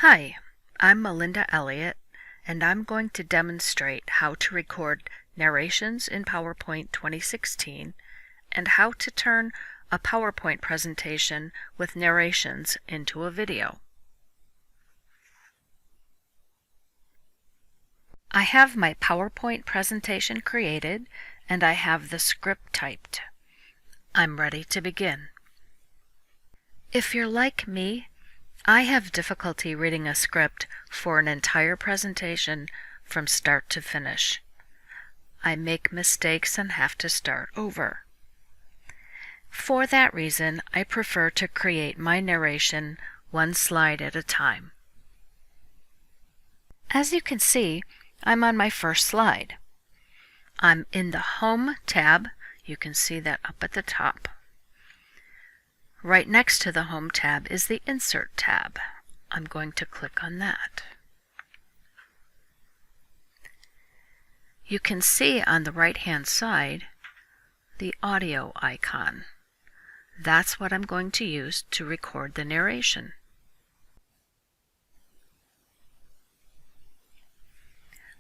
Hi, I'm Melinda Elliott, and I'm going to demonstrate how to record narrations in PowerPoint 2016 and how to turn a PowerPoint presentation with narrations into a video. I have my PowerPoint presentation created and I have the script typed. I'm ready to begin. If you're like me, I have difficulty reading a script for an entire presentation from start to finish. I make mistakes and have to start over. For that reason, I prefer to create my narration one slide at a time. As you can see, I'm on my first slide. I'm in the Home tab. You can see that up at the top. Right next to the Home tab is the Insert tab. I'm going to click on that. You can see on the right-hand side the audio icon. That's what I'm going to use to record the narration.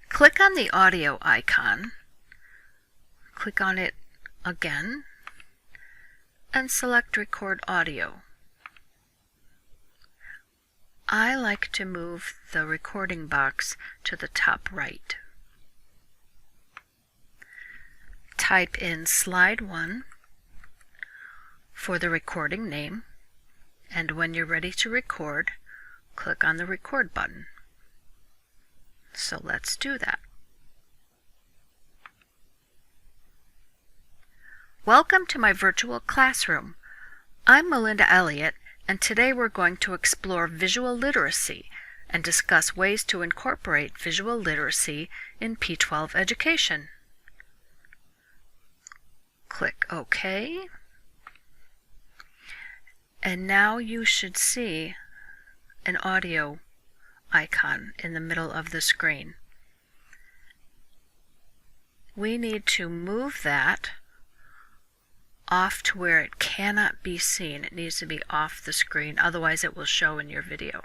Click on the audio icon, click on it again, and select Record Audio. I like to move the recording box to the top right. Type in Slide 1 for the recording name, and when you're ready to record, click on the Record button. So let's do that. Welcome to my virtual classroom. I'm Melinda Elliott, and today we're going to explore visual literacy and discuss ways to incorporate visual literacy in P12 education. Click OK. And now you should see an audio icon in the middle of the screen. We need to move that off to where it cannot be seen. It needs to be off the screen, otherwise it will show in your video.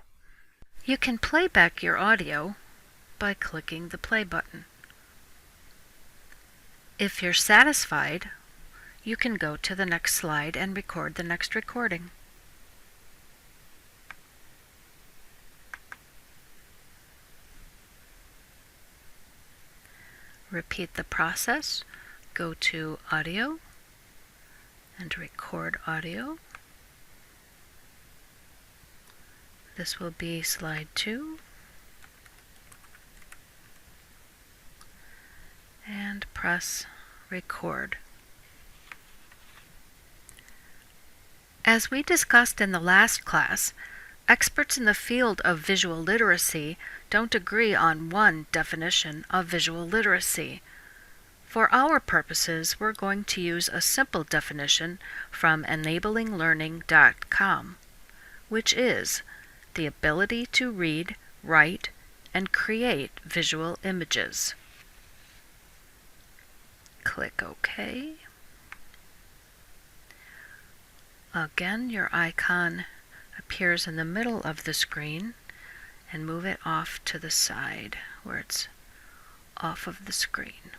You can play back your audio by clicking the play button. If you're satisfied, you can go to the next slide and record the next recording. Repeat the process. Go to Audio and Record Audio. This will be slide 2. And press Record. As we discussed in the last class, experts in the field of visual literacy don't agree on one definition of visual literacy. For our purposes, we're going to use a simple definition from enablinglearning.com, which is the ability to read, write, and create visual images. Click OK. Again, your icon appears in the middle of the screen, and move it off to the side where it's off of the screen.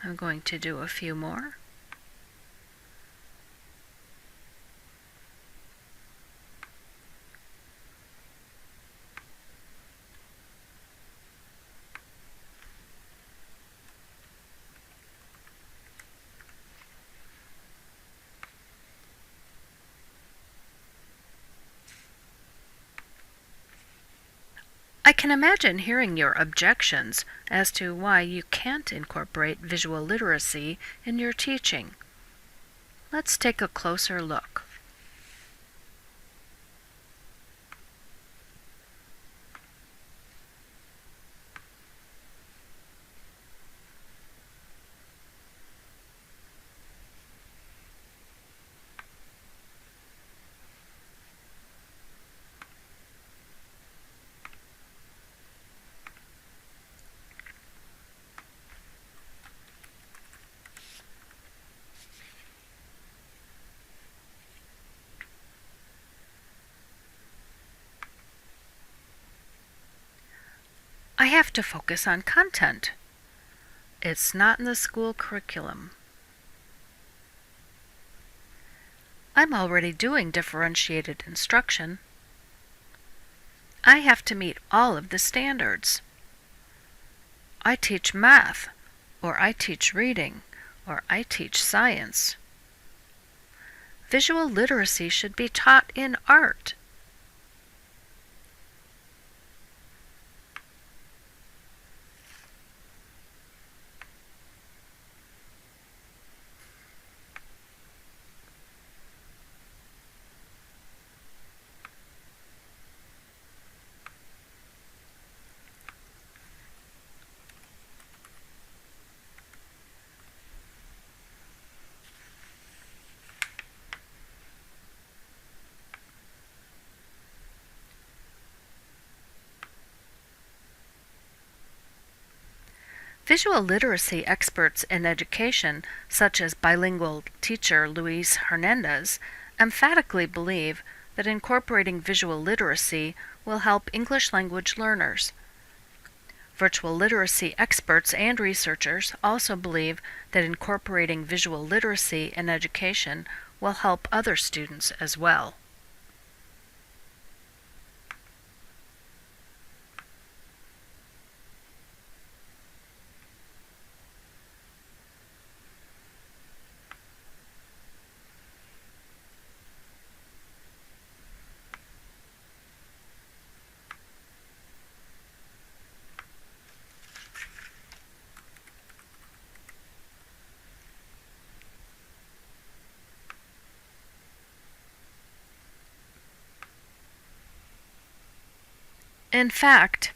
I'm going to do a few more. I can imagine hearing your objections as to why you can't incorporate visual literacy in your teaching. Let's take a closer look. have to focus on content. It's not in the school curriculum. I'm already doing differentiated instruction. I have to meet all of the standards. I teach math, or I teach reading, or I teach science. Visual literacy should be taught in art. Visual literacy experts in education, such as bilingual teacher Luis Hernandez, emphatically believe that incorporating visual literacy will help English language learners. Virtual literacy experts and researchers also believe that incorporating visual literacy in education will help other students as well. In fact,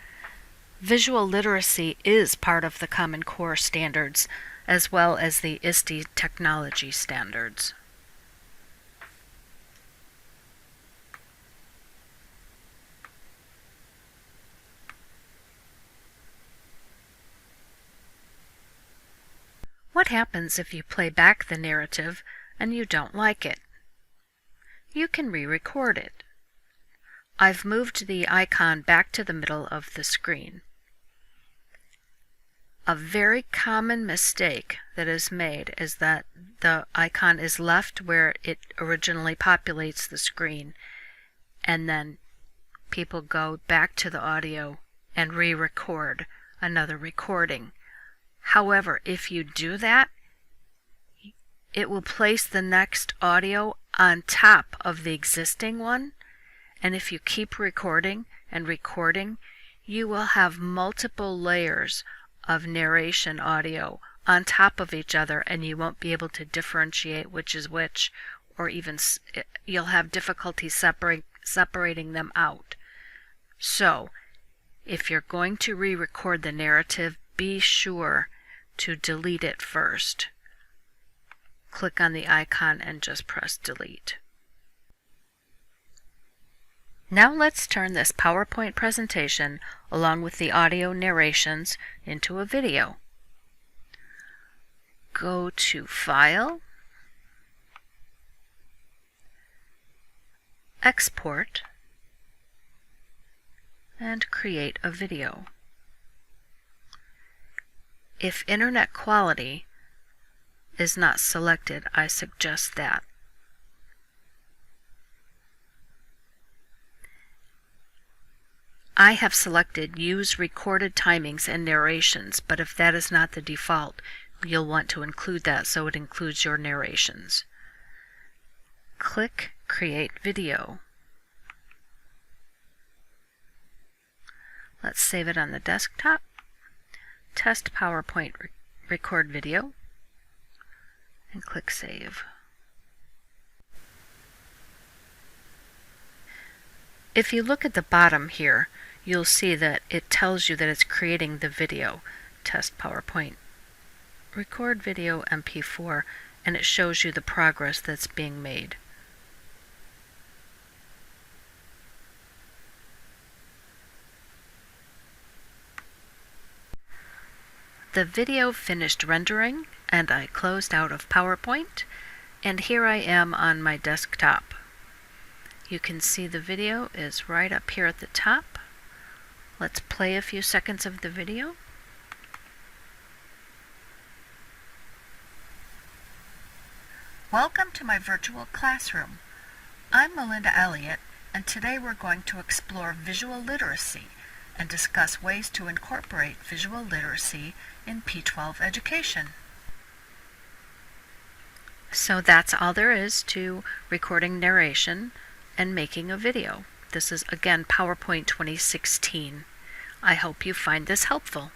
visual literacy is part of the Common Core standards as well as the ISTE technology standards. What happens if you play back the narrative and you don't like it? You can re-record it. I've moved the icon back to the middle of the screen. A very common mistake that is made is that the icon is left where it originally populates the screen, and then people go back to the audio and re-record another recording. However, if you do that, it will place the next audio on top of the existing one. And if you keep recording and recording, you will have multiple layers of narration audio on top of each other, and you won't be able to differentiate which is which, or even you'll have difficulty separating them out. So, if you're going to re-record the narrative, be sure to delete it first. Click on the icon and just press delete. Now let's turn this PowerPoint presentation, along with the audio narrations, into a video. Go to File, Export, and create a video. If internet quality is not selected, I suggest that. I have selected Use Recorded Timings and Narrations, but if that is not the default, you'll want to include that so it includes your narrations. Click Create Video. Let's save it on the desktop. Test PowerPoint Record Video, and click Save. If you look at the bottom here, you'll see that it tells you that it's creating the video. Test PowerPoint Record Video MP4, and it shows you the progress that's being made. The video finished rendering, and I closed out of PowerPoint, and here I am on my desktop. You can see the video is right up here at the top. Let's play a few seconds of the video. Welcome to my virtual classroom. I'm Melinda Elliott, and today we're going to explore visual literacy and discuss ways to incorporate visual literacy in P12 education. So that's all there is to recording narration and making a video. This is again PowerPoint 2016. I hope you find this helpful.